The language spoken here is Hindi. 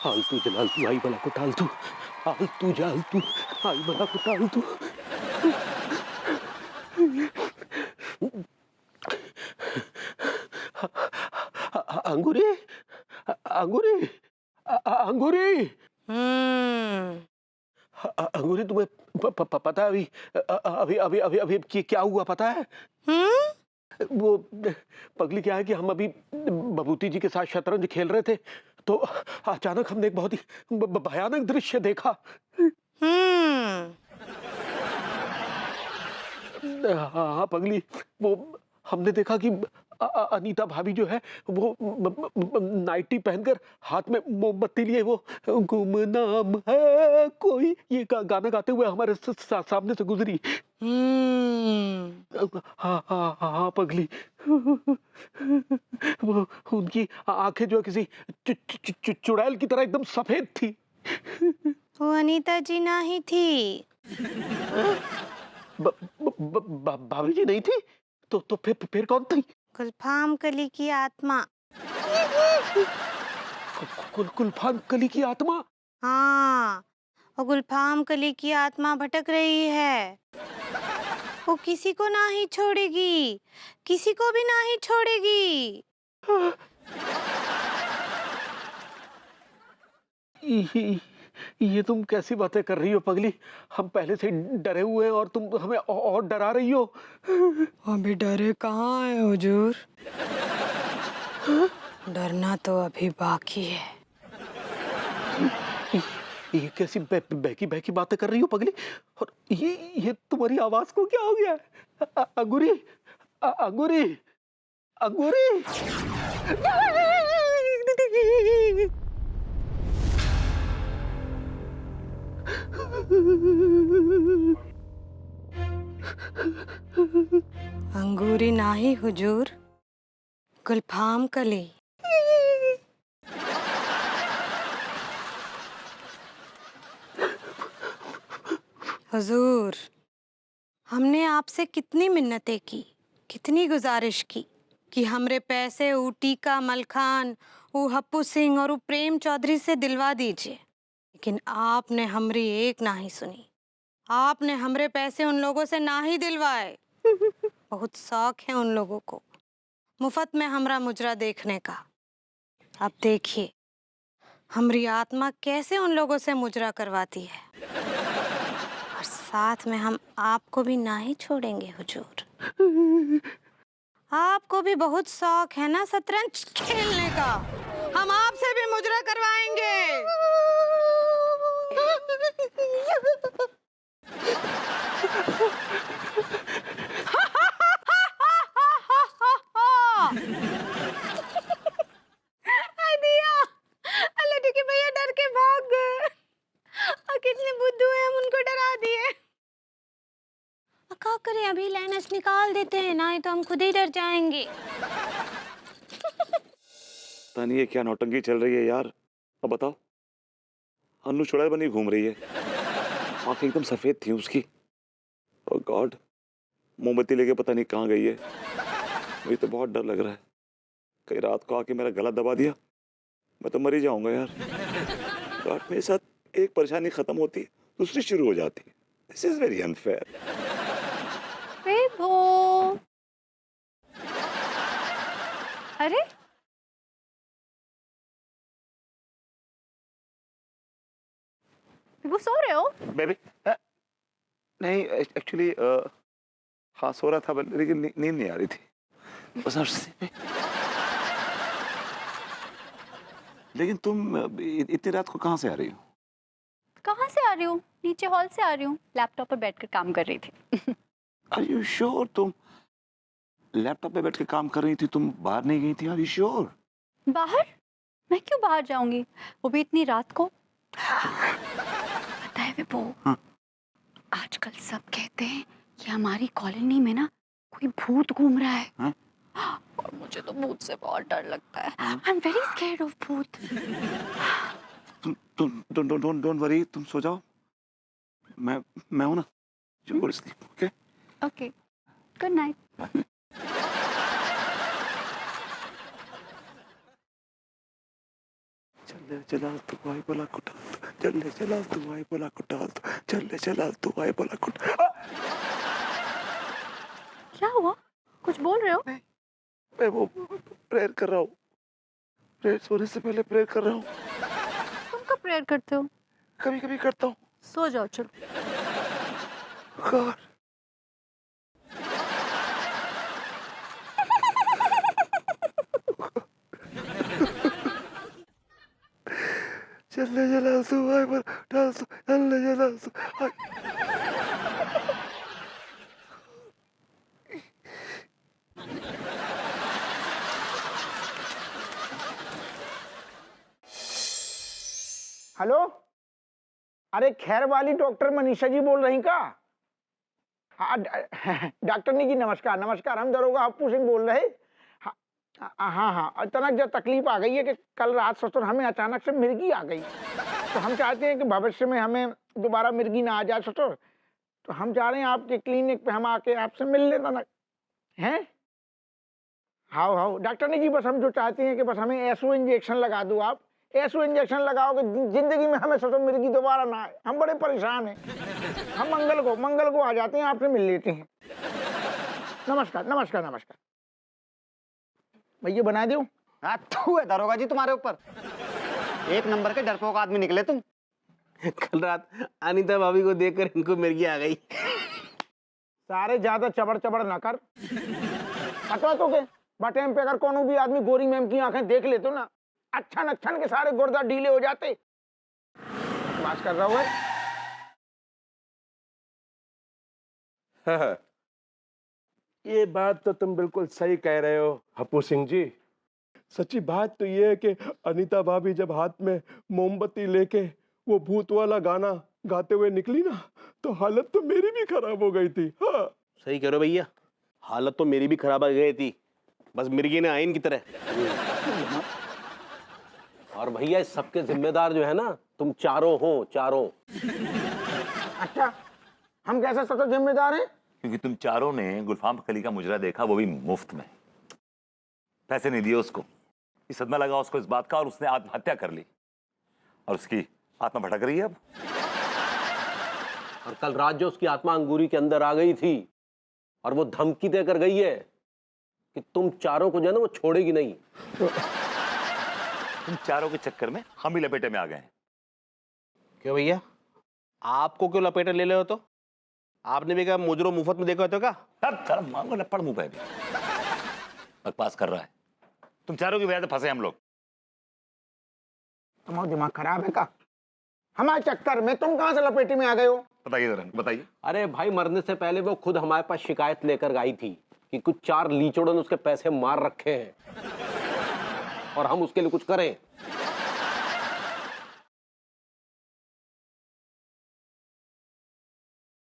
आलतू जलालतू आई बला को टालतू, आलतू जालतू आई बला को टालतू। अंगूरी, अंगूरी, अंगूरी, हम्म। अंगूरी तुम्हें पता है अभी अभी अभी अभी क्या हुआ पता है? वो पगली क्या है कि हम अभी बबूती जी के साथ शतरंज खेल रहे थे तो अचानक हमने एक बहुत ही भयानक दृश्य देखा। हम्म। हाँ पगली, वो हमने देखा कि अनीता भाभी जो है वो नाइटी पहनकर हाथ में मोमबत्ती लिए वो गुमनाम है कोई ये गाना गाते हुए हमारे सामने से गुजरी। हाँ हाँ हाँ हाँ पगली, वो उनकी आंखें जो है किसी चुड़ैल की तरह एकदम सफेद थी। वो अनीता जी नहीं थी। भाभी जी नहीं थी तो फिर कौन थी? गुलफाम कली की आत्मा। कुलफान कली की आत्मा। हाँ, वो गुलफाम कली की आत्मा भटक रही है। वो किसी को ना ही छोड़ेगी, किसी को भी ना ही छोड़ेगी। ये तुम कैसी बातें कर रही हो पगली? हम पहले से डरे हुए हैं और तुम हमें और डरा रही हो। अभी डरे कहाँ है हुजूर? डरना तो अभी बाकी है। ये कैसी बहकी बहकी बातें कर रही हो पगली? और ये तुम्हारी आवाज को क्या हो गया? अंगूरी, अंगूरी, अंगूरी। अंगूरी नाही हुजूर, गुलफाम कली। हुजूर, हमने आपसे कितनी मिन्नतें की, कितनी गुजारिश की कि हमरे पैसे ऊ टीका मलखान, ऊ हप्पू सिंह और ऊ प्रेम चौधरी से दिलवा दीजिए, लेकिन आपने हमरी एक ना ही सुनी। आपने हमरे पैसे उन लोगों से ना ही दिलवाए। बहुत शौक है उन लोगों को मुफ्त में हमरा मुजरा देखने का। अब देखिए हमरी आत्मा कैसे उन लोगों से मुजरा करवाती है, और साथ में हम आपको भी ना ही छोड़ेंगे हुजूर। आपको भी बहुत शौक है ना शतरंज खेलने का, हम आपसे भी मुजरा करवाएंगे। दिया अल्लाह के भैया डर के भाग गए, और कितने बुद्धू हैं हम उनको डरा दिए। क्या करें, अभी लाइनस निकाल देते हैं ना, तो हम खुद ही डर जाएंगे। पता नहीं ये क्या नौटंकी चल रही है यार। अब बताओ, अन्नू चुड़ैल बनी घूम रही है, आंखें एकदम सफेद थी उसकी। ओह गॉड, मोमबत्ती लेके पता नहीं कहाँ गई है। मुझे तो बहुत डर लग रहा है, कहीं रात को आके मेरा गला दबा दिया, मैं तो मर ही जाऊंगा यार। गॉड, मेरे साथ एक परेशानी खत्म होती है दूसरी शुरू हो जाती है। This is very unfair. विभो, अरे विभो सो रहे हो? बेबी नहीं, एक्चुअली हाँ सो रहा था, लेकिन नींद नहीं आ रही थी बस। लेकिन तुम इतनी रात को कहाँ से आ रही हो? कहाँ से आ रही हूँ? नीचे हॉल से आ रही हूँ, लैपटॉप पर बैठकर काम कर रही थी। आर यू श्योर तुम लैपटॉप पे बैठ के काम कर रही थी, तुम बाहर नहीं गई थी? Are you sure? बाहर? मैं क्यों बाहर जाऊंगी, वो भी इतनी रात को। पता है विभो, हाँ? आजकल सब कहते हैं कि हमारी कॉलोनी में ना कोई भूत घूम रहा है। हाँ? और मुझे तो भूत से बहुत डर लगता है। I am very scared of भूत। तुम डोंट वरी, तुम सो जाओ, मैं हूं ना। You go to sleep, okay? Okay, good night. चल चल चला तू भाई बोला कुटा चल चला तू भाई बोला कुटा चल चला तू भाई बोला कुटा। क्या हुआ? कुछ बोल रहे हो? मैं वो प्रेयर कर रहा हूँ, प्रेयर सोने से पहले प्रेयर कर रहा हूँ। तुम कब प्रेयर करते हो? कभी कभी करता हूँ। सो जाओ चलो। God. चल चला तू भाई बोला डाल तू चल चला तू। हेलो, अरे खैर वाली डॉक्टर मनीषा जी बोल रही का? हाँ डॉक्टर जी नमस्कार नमस्कार, हम दरोगा हप्पू सिंह बोल रहे। हाँ अचानक जो तकलीफ आ गई है कि कल रात ससुर हमें अचानक से मिर्गी आ गई, तो हम चाहते हैं कि भविष्य में हमें दोबारा मिर्गी ना आ जाए ससुर, तो हम चाह रहे हैं आपके क्लिनिक पे हम आके आपसे मिल लेना ना हैं। हाँ डॉक्टर जी बस हम जो चाहते हैं कि बस हमें एसओ इंजेक्शन लगा दो, आप एसओ इंजेक्शन लगाओगे जिंदगी में हमें ससुर मिर्गी दोबारा ना आए, हम बड़े परेशान हैं। हम मंगल को आ जाते हैं, आपसे मिल लेते हैं। नमस्कार नमस्कार नमस्कार भैया, बना दो। हाँ तू है दरोगा जी तुम्हारे ऊपर, एक नंबर के डरपोक आदमी निकले तुम। कल रात अनीता भाभी को देखकर इनको मिर्गी आ गई। सारे ज्यादा चबड़ चबड़ ना कर, पता तो के बटेम पे अगर कोनो भी आदमी गोरी मैम की आंखें देख ले तो ना अच्छन के सारे गुर्दा ढीले हो जाते। बात कर रहा हूँ ये बात तो तुम बिल्कुल सही कह रहे हो हप्पू सिंह जी। सच्ची बात तो ये है कि अनीता भाभी जब हाथ में मोमबत्ती लेके वो भूत वाला गाना गाते हुए निकली ना, तो हालत तो मेरी भी खराब हो गई थी। हाँ सही कह रहे हो भैया, हालत तो मेरी भी खराब हो गई थी, बस मिर्गी ने आइन की तरह। और भैया इस सबके जिम्मेदार जो है ना तुम चारों हो, चारों। अच्छा, हम कैसे सबसे जिम्मेदार हैं? क्योंकि तुम चारों ने गुलफाम खली का मुजरा देखा, वो भी मुफ्त में, पैसे नहीं दिए उसको। ये सदमा लगा उसको इस बात का, और उसने आत्महत्या कर ली, और उसकी आत्मा भटक रही है अब। और कल रात जो उसकी आत्मा अंगूरी के अंदर आ गई थी, और वो धमकी देकर गई है कि तुम चारों को जो है ना वो छोड़ेगी नहीं। तुम चारों के चक्कर में हम ही लपेटे में आ गए हैं। क्यों भैया, आपको क्यों लपेटे ले हो? तो आपने भी कहा मुजरो मुफ्त में देखा होता का? मांगो लपड़ मुंह पे भी बकवास कर रहा है। तुम चारों की वजह से फंसे हम लोग। तुम्हारा दिमाग खराब है का? हमारे चक्कर में तुम कहां से लपेटे में आ गए हो? बताइए जरा, बताइए। अरे भाई, मरने से पहले वो खुद हमारे पास शिकायत लेकर आई थी कि कुछ 4 लीचोड़ों ने उसके पैसे मार रखे हैं और हम उसके लिए कुछ करें।